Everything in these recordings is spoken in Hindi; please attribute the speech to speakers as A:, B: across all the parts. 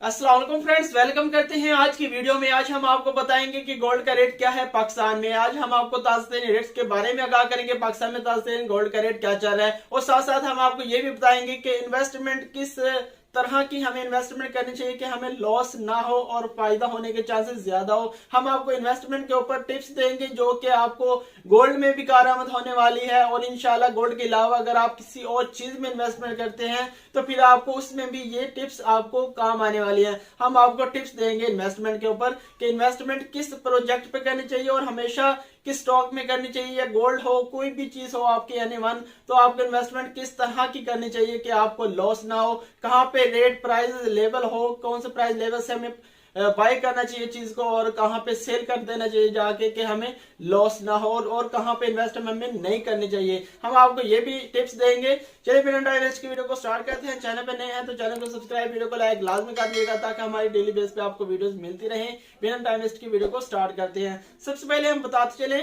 A: अस्सलाम वालेकुम फ्रेंड्स, वेलकम करते हैं आज की वीडियो में। आज हम आपको बताएंगे कि गोल्ड का रेट क्या है पाकिस्तान में। आज हम आपको ताज़ा रेट्स के बारे में आगाह करेंगे, पाकिस्तान में ताज़ा गोल्ड का रेट क्या चल रहा है, और साथ साथ हम आपको ये भी बताएंगे कि इन्वेस्टमेंट किस तरह की हमें इन्वेस्टमेंट करनी चाहिए कि हमें लॉस ना हो और फायदा होने के चांसेस ज्यादा हो। हम आपको इन्वेस्टमेंट के ऊपर टिप्स देंगे जो कि आपको गोल्ड में भी कारआमद होने वाली है, और इंशाल्लाह गोल्ड के अलावा अगर आप किसी और चीज में इन्वेस्टमेंट करते हैं तो फिर आपको उसमें भी ये टिप्स आपको काम आने वाली है। हम आपको टिप्स देंगे इन्वेस्टमेंट के ऊपर कि इन्वेस्टमेंट किस प्रोजेक्ट पे करनी चाहिए और हमेशा किस स्टॉक में करनी चाहिए, या गोल्ड हो कोई भी चीज हो आपकी एनी वन, तो आपको इन्वेस्टमेंट किस तरह की करनी चाहिए कि आपको लॉस ना हो, कहाँ पे रेट प्राइस लेवल हो, कौन से प्राइस लेवल से हमें बाय करना चाहिए चीज को, और कहाँ पे सेल कर देना चाहिए जाके कि हमें लॉस ना हो, और कहाँ पे इन्वेस्टमेंट हमें नहीं करनी चाहिए। हम आपको ये भी टिप्स देंगे। चलिए बिना टाइम वेस्ट की वीडियो को स्टार्ट करते हैं। चैनल पे नए हैं तो चैनल को सब्सक्राइब, वीडियो को लाइक लाजमी कर दीजिएगा ताकि हमारी डेली बेस पे आपको वीडियोस मिलती रहे। बिना टाइम वेस्ट की वीडियो को स्टार्ट करते हैं। सबसे पहले हम बताते चले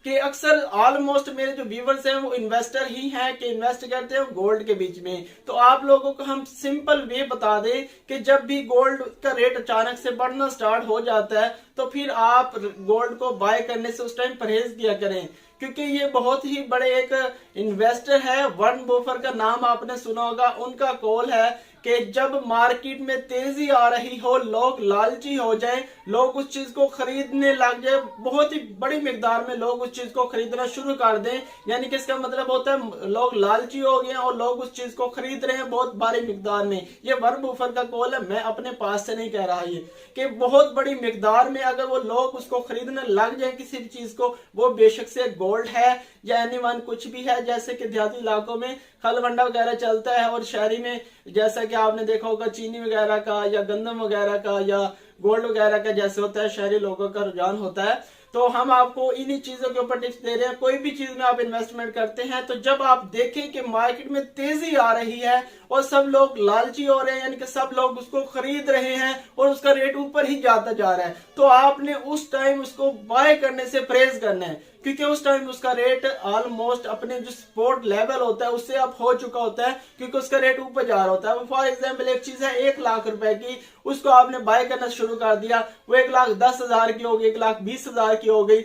A: कि अक्सर ऑलमोस्ट मेरे जो व्यूवर्स हैं वो इन्वेस्टर ही हैं कि इन्वेस्ट करते हैं गोल्ड के बीच में। तो आप लोगों को हम सिंपल वे बता दें कि जब भी गोल्ड का रेट अचानक से बढ़ना स्टार्ट हो जाता है तो फिर आप गोल्ड को बाय करने से उस टाइम परहेज किया करें, क्योंकि ये बहुत ही बड़े एक इन्वेस्टर है, वॉरेन बफेट का नाम आपने सुना होगा। उनका कॉल है कि जब मार्केट में तेजी आ रही हो, लोग लालची हो जाएं, लोग उस चीज को खरीदने लग जाए, बहुत ही बड़ी मिकदार में लोग उस चीज को खरीदना शुरू कर दें, यानी कि इसका मतलब होता है लोग लालची हो गए और लोग उस चीज को खरीद रहे हैं बहुत बड़ी मिकदार में। ये वॉरेन बफेट का कॉल है, मैं अपने पास से नहीं कह रहा। ये कि बहुत बड़ी मिकदार में अगर वो लोग उसको खरीदने लग जाए किसी भी चीज को, वो बेशक से गोल्ड है या एनी वन कुछ भी है, जैसे कि देहाती इलाकों में खलवंडा वगैरह चलता है, और शहरी में जैसा कि आपने देखा होगा चीनी वगैरह का या गंदम वगैरह का या गोल्ड वगैरह का जैसे होता है, शहरी लोगों का रुझान होता है। तो हम आपको इन्हीं चीजों के ऊपर टिप्स दे रहे हैं। कोई भी चीज में आप इन्वेस्टमेंट करते हैं तो जब आप देखें कि मार्केट में तेजी आ रही है और सब लोग लालची हो रहे हैं, यानी कि सब लोग उसको खरीद रहे हैं और उसका रेट ऊपर ही जाता जा रहा है, तो आपने उस टाइम उसको बाय करने से परहेज करना है, क्योंकि उस टाइम उसका रेट ऑलमोस्ट अपने जो सपोर्ट लेवल होता है उससे अब हो चुका होता है, क्योंकि उसका रेट ऊपर जा रहा होता है। फॉर एग्जाम्पल एक चीज है 1 लाख रुपए की, उसको आपने बाय करना शुरू कर दिया, वो 1,10,000 की हो गई, 1,20,000 की हो गई।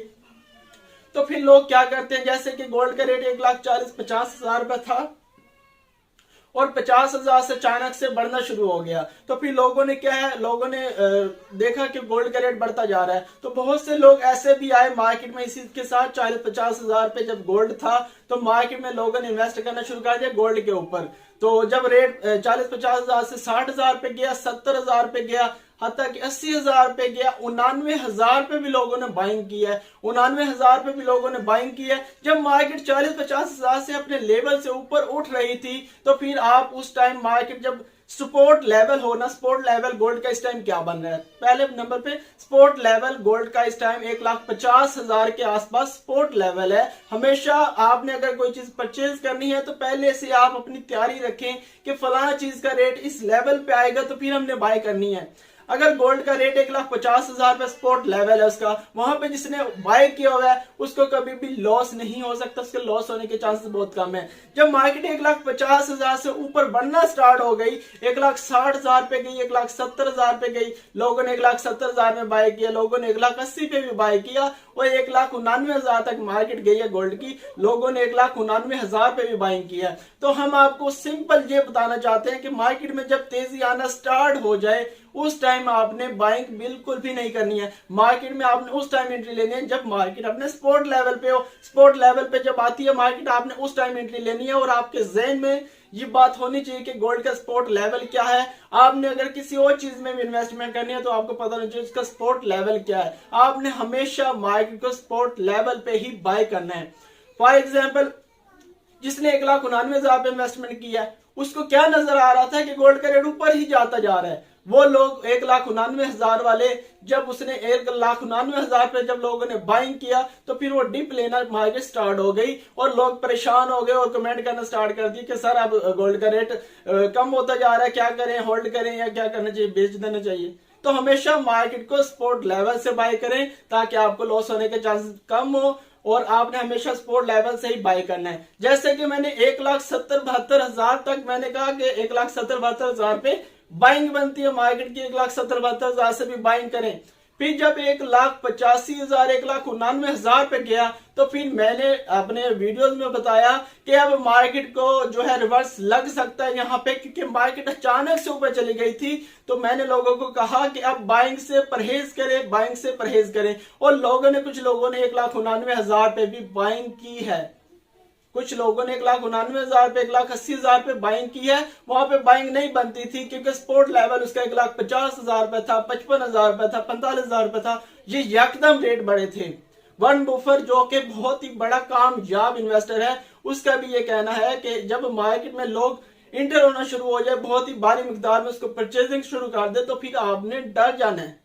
A: तो फिर लोग क्या करते हैं, जैसे कि गोल्ड का रेट 1,40,50,000 रुपए था और 50,000 से अचानक से बढ़ना शुरू हो गया, तो फिर लोगों ने क्या है, लोगों ने देखा कि गोल्ड का रेट बढ़ता जा रहा है, तो बहुत से लोग ऐसे भी आए मार्केट में इसी के साथ। 40-50,000 पे जब गोल्ड था तो मार्केट में लोगों ने इन्वेस्ट करना शुरू कर दिया गोल्ड के ऊपर। तो जब रेट 40-50,000 से 60,000 पे गया, 70,000 पे गया, हत्ता कि 80,000 पे गया, 99,000 पे भी लोगों ने बाइंग किया है, 99,000 पे भी लोगों ने बाइंग किया है। जब मार्केट 40-50,000 से अपने लेवल से ऊपर उठ रही थी तो फिर आप उस टाइम मार्केट जब सपोर्ट लेवल हो ना, सपोर्ट लेवल गोल्ड का इस टाइम क्या बन रहा है, पहले नंबर पे सपोर्ट लेवल गोल्ड का इस टाइम 1,50,000 के आसपास सपोर्ट लेवल है। हमेशा आपने अगर कोई चीज परचेज करनी है तो पहले से आप अपनी तैयारी रखें कि फलाना चीज का रेट इस लेवल पे आएगा तो फिर हमने बाय करनी है। अगर गोल्ड का रेट 1,50,000 पे सपोर्ट लेवल है उसका, वहां पे जिसने बाय किया हुआ है उसको कभी भी लॉस नहीं हो सकता, उसके लॉस होने के चांसेस बहुत कम है। जब मार्केट 1,50,000 से ऊपर बढ़ना स्टार्ट हो गई, 1,60,000 पे गई, 1,70,000 पे गई, लोगों ने 1,70,000 में बाय किया, लोगों ने 1,80,000 पे भी बाय किया, और 1,99,000 तक मार्केट गई है गोल्ड की, लोगों ने 1,99,000 पे भी बाइंग किया। तो हम आपको सिंपल ये बताना चाहते हैं कि मार्केट में जब तेजी आना स्टार्ट हो जाए उस टाइम आपने बाइंग बिल्कुल भी नहीं करनी है। मार्केट में आपने उस टाइम एंट्री लेनी है जब मार्केट अपने सपोर्ट लेवल पे हो। सपोर्ट लेवल पे जब आती है मार्केट, आपने उस टाइम एंट्री लेनी है, और आपके ज़हन में ये बात होनी चाहिए कि गोल्ड का सपोर्ट लेवल क्या है। आपने अगर किसी और चीज में भी इन्वेस्टमेंट करनी है तो आपको पता होना चाहिए उसका सपोर्ट लेवल क्या है। आपने हमेशा मार्केट को सपोर्ट लेवल पे ही बाय करना है। फॉर एग्जाम्पल जिसने 1,99,000 पे इन्वेस्टमेंट किया है उसको क्या नजर आ रहा था कि गोल्ड का रेट ऊपर ही जाता जा रहा है। वो लोग 1,99,000 वाले, जब उसने 1,99,000 पे जब लोगों ने बाइंग किया तो फिर वो डिप लेना मार्केट स्टार्ट हो गई और लोग परेशान हो गए और कमेंट करना स्टार्ट कर दिए कि सर अब गोल्ड का रेट कम होता जा रहा है, क्या करें, होल्ड करें या क्या करना चाहिए, बेच देना चाहिए। तो हमेशा मार्केट को सपोर्ट लेवल से बाय करें ताकि आपको लॉस होने के चांसेस कम हो, और आपने हमेशा सपोर्ट लेवल से ही बाय करना है। जैसे कि मैंने 1,70,72,000 तक मैंने कहा कि 1,70,72,000 पे बाइंग बनती है मार्केट की 1,70,72,000 से भी बाइंग करें। फिर जब 1,85,000 1,99,000 पे गया तो फिर मैंने अपने वीडियोस में बताया कि अब मार्केट को जो है रिवर्स लग सकता है यहाँ पे, क्योंकि मार्केट अचानक से ऊपर चली गई थी। तो मैंने लोगों को कहा कि अब बाइंग से परहेज करें, बाइंग से परहेज करें। और कुछ लोगों ने 1,99,000 पे भी बाइंग की है। कुछ लोगों ने 1,99,000 पे 1,80,000 पे बाइंग की है। वहां पे बाइंग नहीं बनती थी क्योंकि सपोर्ट लेवल उसका 1,50,000 पे था, 55,000 पे था, 45,000 पे था। ये यकदम रेट बड़े थे। वॉरेन बफेट जो कि बहुत ही बड़ा कामयाब इन्वेस्टर है, उसका भी ये कहना है कि जब मार्केट में लोग इंटर होना शुरू हो जाए, बहुत ही भारी मिकदार में उसको परचेजिंग शुरू कर दे, तो फिर आपने डर जाना है।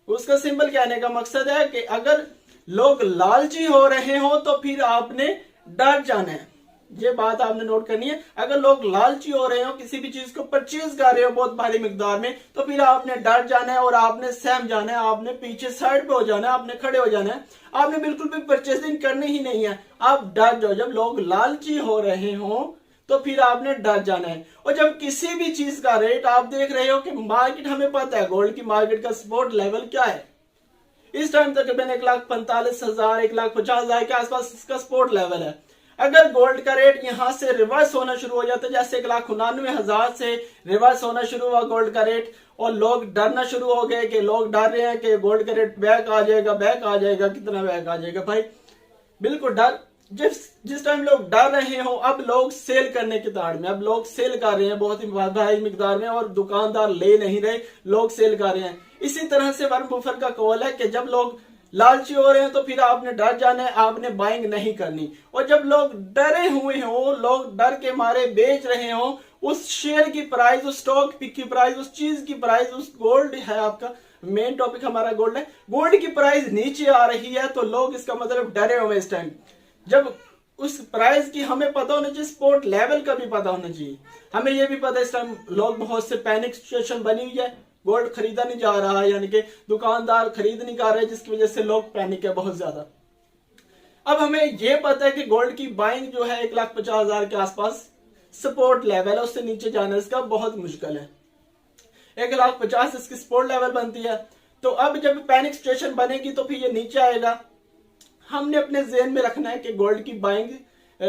A: उसका सिंपल कहने का मकसद है कि अगर लोग लालची हो रहे हो तो फिर आपने डर जाना है। ये बात आपने नोट करनी है। अगर लोग लालची हो रहे हो, किसी भी चीज को परचेज कर रहे हो बहुत भारी मिकदार में, तो फिर आपने डर जाना है और आपने सहम जाना है, आपने पीछे साइड पे हो जाना है, आपने खड़े हो जाना है। आपने बिल्कुल भी परचेजिंग करनी ही नहीं है, आप डर जाओ। जब लोग लालची हो रहे हो तो फिर आपने डर जाना है। और जब किसी भी चीज का रेट आप देख रहे हो कि मार्केट, हमें पता है गोल्ड की मार्केट का सपोर्ट लेवल क्या है, इस टाइम तकरीबन 1,45,000 1,50,000 के आसपास इसका सपोर्ट लेवल है। अगर गोल्ड का रेट यहां से रिवर्स होना शुरू हो जाता है, जैसे 1,99,000 से रिवर्स होना शुरू हुआ गोल्ड का रेट, और लोग डरना शुरू हो गए कि लोग डर रहे हैं कि गोल्ड का रेट बैक आ जाएगा, बैक आ जाएगा, कितना बैक आ जाएगा भाई, बिल्कुल डर। जिस टाइम लोग डर रहे हो, अब लोग सेल करने की ताड़ में, अब लोग सेल कर रहे हैं बहुत ही भारी मिकदार में, और दुकानदार ले नहीं रहे, लोग सेल कर रहे हैं। इसी तरह से वॉरेन बफेट का कॉल है कि जब लोग लालची हो रहे हैं तो फिर आपने डर जाना है, आपने बाइंग नहीं करनी। और जब लोग डरे हुए हो, लोग डर के मारे बेच रहे हो, उस शेयर की प्राइस, उस स्टॉक की प्राइस, उस चीज की प्राइस, उस गोल्ड है आपका मेन टॉपिक हमारा गोल्ड है, गोल्ड की प्राइस नीचे आ रही है, तो लोग इसका मतलब डरे हुए इस टाइम। जब उस प्राइस की हमें पता होना चाहिए, सपोर्ट लेवल का भी पता होना चाहिए। हमें यह भी पता है इस टाइम लोग बहुत से पैनिक सिचुएशन बनी हुई है, गोल्ड खरीदा नहीं जा रहा है, यानी कि दुकानदार खरीद नहीं कर रहे, जिसकी वजह से लोग पैनिक है बहुत ज्यादा। अब हमें यह पता है कि गोल्ड की बाइंग जो है 1,50,000 के आसपास सपोर्ट लेवल है, उससे नीचे जाना इसका बहुत मुश्किल है। 1,50,000 इसकी सपोर्ट लेवल बनती है। तो अब जब पैनिक सिचुएशन बनेगी तो फिर ये नीचे आएगा। हमने अपने ज़हन में रखना है कि गोल्ड की बाइंग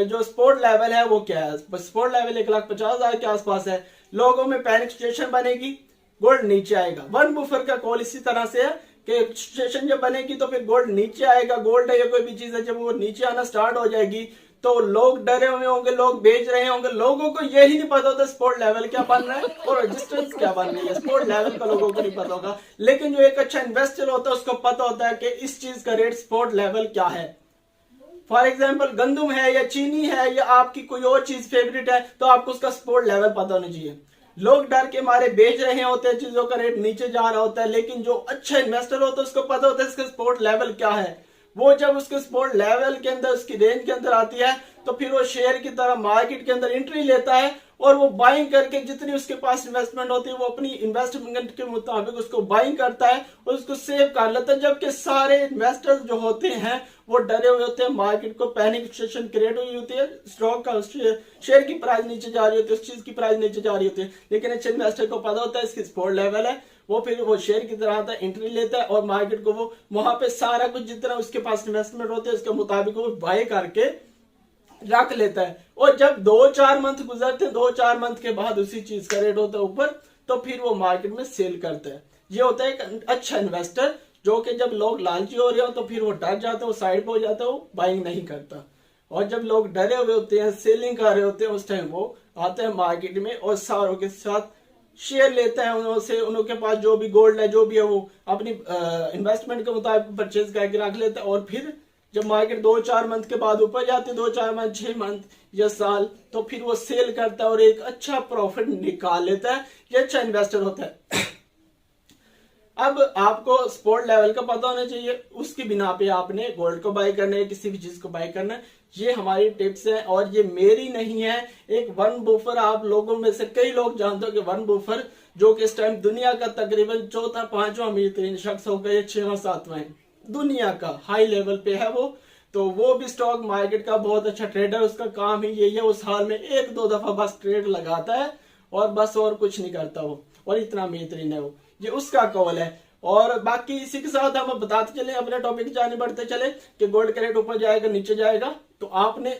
A: जो सपोर्ट लेवल है वो क्या है। सपोर्ट लेवल 1,50,000 के आसपास है। लोगों में पैनिक सिचुएशन बनेगी, गोल्ड नीचे आएगा। वॉरेन बफेट का कॉल इसी तरह से है कि सिचुएशन जब बनेगी तो फिर गोल्ड नीचे आएगा। गोल्ड है या कोई भी चीज है, जब वो नीचे आना स्टार्ट हो जाएगी तो लोग डरे हुए होंगे, लोग बेच रहे होंगे। लोगों को यही नहीं पता होता सपोर्ट लेवल क्या बन रहा है और रेजिस्टेंस क्या बन रही है। सपोर्ट लेवल का लोगों को नहीं पता होगा, लेकिन जो एक अच्छा इन्वेस्टर होता है उसको पता होता है कि इस चीज का रेट सपोर्ट लेवल क्या है। फॉर एग्जाम्पल गंदम है या चीनी है या आपकी कोई और चीज फेवरेट है, तो आपको उसका सपोर्ट लेवल पता होना चाहिए। लोग डर के मारे बेच रहे होते हैं, चीजों का रेट नीचे जा रहा होता है, लेकिन जो अच्छा इन्वेस्टर होता है उसको पता होता है इसका सपोर्ट लेवल क्या है। वो जब उसके सपोर्ट लेवल के अंदर, उसकी रेंज के अंदर आती है, तो फिर वो शेयर की तरह मार्केट के अंदर एंट्री लेता है और वो बाइंग करके जितनी उसके पास इन्वेस्टमेंट होती है वो अपनी इन्वेस्टमेंट के मुताबिक उसको बाइंग करता है और उसको सेव कर लेता है। जबकि सारे इन्वेस्टर्स जो होते हैं वो डरे हुए होते हैं, मार्केट को पैनिक सिचुएशन क्रिएट हुई होती है, स्टॉक का शेयर की प्राइस नीचे जा रही होती है, उस चीज की प्राइस नीचे जा रही होती है। लेकिन अच्छे इन्वेस्टर को पता होता है इसकी सपोर्ट लेवल है, वो फिर वो शेयर की तरह आता है, एंट्री लेता है और मार्केट को वो वहां पे सारा कुछ जितना उसके पास इन्वेस्टमेंट होते हैं उसके मुताबिक वो बाय करके रख लेता है। और जब 2-4 मंथ गुजरते हैं, 2-4 मंथ के बाद उसी चीज का रेट होता है ऊपर, तो फिर वो मार्केट में सेल करता है। ये होता है एक अच्छा इन्वेस्टर, जो कि जब लोग लालची हो रहे हो तो फिर वो डर जाता है, वो साइड पे हो जाता है, वो बाइंग नहीं करता। और जब लोग डरे हुए होते हैं, सेलिंग कर रहे होते हैं, उस टाइम वो आते हैं मार्केट में और सारों के साथ शेयर लेता है उनसे, उनके पास जो भी गोल्ड है, जो भी है, वो अपनी इन्वेस्टमेंट के मुताबिक परचेज करके रख लेता है। और फिर जब मार्केट 2-4 मंथ के बाद ऊपर जाती है, 2-4 मंथ, 6 मंथ या साल, तो फिर वो सेल करता है और एक अच्छा प्रॉफिट निकाल लेता है। ये अच्छा इन्वेस्टर होता है। अब आपको सपोर्ट लेवल का पता होना चाहिए, उसकी बिना पे आपने गोल्ड को बाय करना है, किसी भी चीज को बाय करना है। ये हमारी टिप्स है और ये मेरी नहीं है। एक वॉरेन बफेट, आप लोगों में से कई लोग जानते हो कि वॉरेन बफेट जो कि इस टाइम दुनिया का तकरीबन 4था-5वां अमीर तरीन शख्स हो गया, 6वां-7वां है दुनिया का, हाई लेवल पे है वो। तो वो भी स्टॉक मार्केट का बहुत अच्छा ट्रेडर, उसका काम ही यही है। वो साल में 1-2 दफा बस ट्रेड लगाता है और बस और कुछ नहीं करता वो। और इतना बेहतरीन है वो, ये उसका कॉल है। और बाकी इसी के साथ हम बताते चले, अपने टॉपिक जाने बढ़ते चले कि गोल्ड का रेट ऊपर जाएगा नीचे जाएगा। तो आपने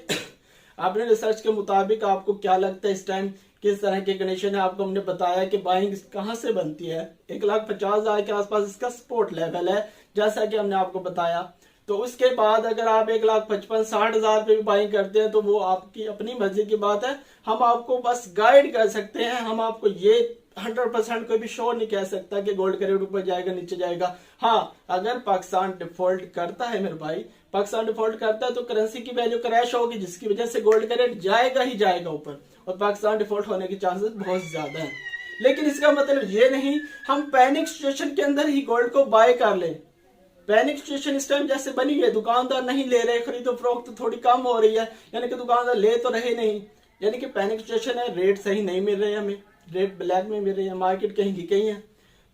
A: आपने रिसर्च के मुताबिक आपको क्या लगता है इस टाइम किस तरह की कंडीशन है? आपको हमने बताया कि बाइंग कहां से बनती है, 1,50,000 के आसपास इसका सपोर्ट लेवल है जैसा कि हमने आपको बताया। तो उसके बाद अगर आप 1,55,60,000 पे भी बाइंग करते हैं तो वो आपकी अपनी मर्जी की बात है। हम आपको बस गाइड कर सकते हैं, हम आपको ये 100% कोई भी श्योर नहीं कह सकता कि गोल्ड का रेट ऊपर जाएगा नीचे जाएगा। हाँ, अगर पाकिस्तान डिफॉल्ट करता है मेरे भाई, पाकिस्तान डिफॉल्ट करता है तो करेंसी की वैल्यू क्रैश होगी, जिसकी वजह से गोल्ड का रेट जाएगा ही जाएगा ऊपर, और पाकिस्तान डिफॉल्ट होने के चांसेस बहुत ज्यादा हैं। लेकिन इसका मतलब ये नहीं हम पैनिक सिचुएशन के अंदर ही गोल्ड को बाय कर लें। पैनिक सिचुएशन इस टाइम जैसे बनी है, दुकानदार नहीं ले रहे, खरीदो फरोख्त तो थोड़ी कम हो रही है, यानी कि दुकानदार ले तो रहे नहीं, यानी कि पैनिक सिचुएशन है, रेट सही नहीं मिल रहे हमें, रेट ब्लैक में मिल रही है, मार्केट कहीं की कहीं है।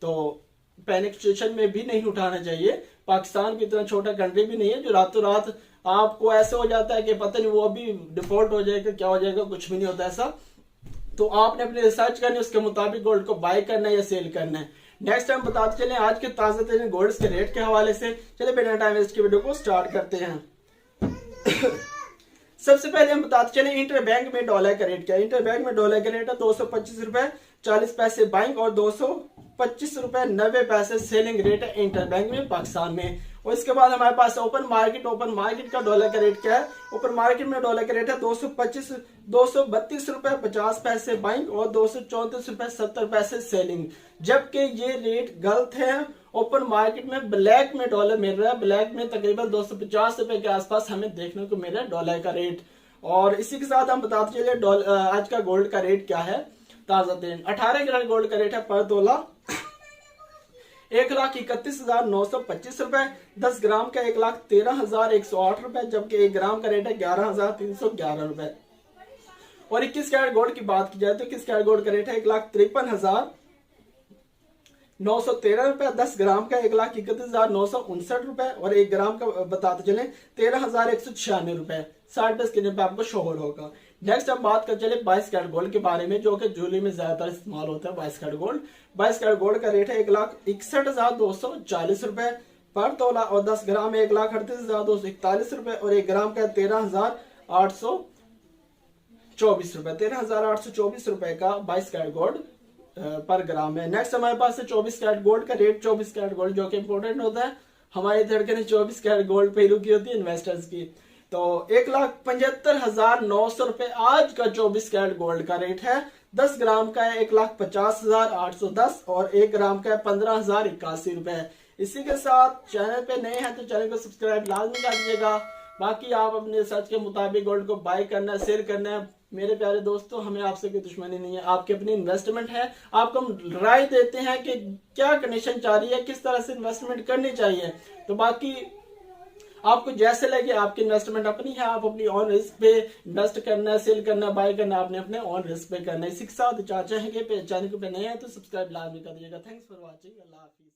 A: तो पैनिक सिचुएशन में भी नहीं उठाना चाहिए। पाकिस्तान की इतना छोटा कंट्री भी नहीं है जो रातों रात आपको ऐसे हो जाता है कि पता नहीं वो अभी डिफॉल्ट हो जाएगा, क्या हो जाएगा, कुछ भी नहीं होता ऐसा। तो आपने अपनी रिसर्च करनी है, उसके मुताबिक गोल्ड को बाय करना है या सेल करना है। नेक्स्ट टाइम बताते चले आज के ताजा तरीन गोल्ड के रेट के हवाले से। चले बिना टाइम वेस्ट की वीडियो को स्टार्ट करते हैं। सबसे पहले हम बताते चले इंटर बैंक में डॉलर का रेट क्या है। इंटर बैंक में डॉलर का रेट है 225 रुपए 40 पैसे बाइंग और 225 रुपए 90 पैसे सेलिंग रेट है इंटर बैंक में पाकिस्तान में। और इसके बाद हमारे पास ओपन मार्केट का डॉलर का रेट क्या है। ओपन मार्केट में डॉलर का रेट है 232 रुपए 50 पैसे बाइंग और 234 रुपए 70 पैसे सेलिंग, जबकि ये रेट गलत है। ओपन मार्केट में ब्लैक में डॉलर मिल रहा है, ब्लैक में तकरीबन 250 रुपए के आसपास हमें देखने को मिल रहा है डॉलर का रेट। और इसी के साथ हम बताते चलिए आज का गोल्ड का रेट क्या है। ताजा तरीन 18 कैरेट गोल्ड का रेट है पर तोला 1,31,925 रुपए। 10 ग्राम का 1,13,108 रुपए, जबकि 1 ग्राम का रेट है 11,311 रुपए। और 21 कैरेट गोल्ड की बात की जाए तो 21 कैरेट गोल्ड का रेट है 1,53,913 रुपए। 10 ग्राम का 1,31,959 रुपए और 1 ग्राम का बताते चले 13,196 रुपए। 60 पे स्क्रीन पे आपको शो होगा। नेक्स्ट हम बात कर चले 22 कैरेट गोल्ड के बारे में, जो कि ज्वेलरी में ज्यादातर इस्तेमाल होता है। 22 कैरेट गोल्ड का रेट है 1,61,240 रुपए पर तोला और 10 ग्राम में 1,38,241 रुपए और 1 ग्राम का 13,824 रुपए। 13,824 रुपए का 22 कैरेट गोल्ड पर ग्राम है। नेक्स्ट हमारे पास है 24 कैरेट गोल्ड का रेट। 24 कैरेट गोल्ड जो कि इंपोर्टेंट होता है, हमारी धड़कन 24 कैरेट गोल्ड पे रुकी होती है इन्वेस्टर्स की। तो 1,75,900 रुपए आज का 24 कैरेट गोल्ड का रेट है। 10 ग्राम का है 1,50,810 और 1 ग्राम का है 15,081 रुपए। इसी के साथ चैनल पे नए हैं तो चैनल को सब्सक्राइब लाजमी कर दीजिएगा। बाकी आप अपने रिसर्च के मुताबिक गोल्ड को बाय करना है, सेल करना है। मेरे प्यारे दोस्तों, हमें आपसे कोई दुश्मनी नहीं है, आपकी अपनी इन्वेस्टमेंट है। आपको हम राय देते हैं कि क्या कंडीशन चाह रही है, किस तरह से इन्वेस्टमेंट करनी चाहिए। तो बाकी आपको जैसे लगे, आपकी इन्वेस्टमेंट अपनी है, आप अपनी ऑन रिस्क पे इन्वेस्ट करना है, सेल करना है, बाय करना है, आपने अपने ऑन रिस्क पे करना है। इसी के साथ चाहते हैं कि चैनल पे नए हैं तो सब्सक्राइब लाजमी कर दीजिएगा। Thanks for watching. Allah Hafiz.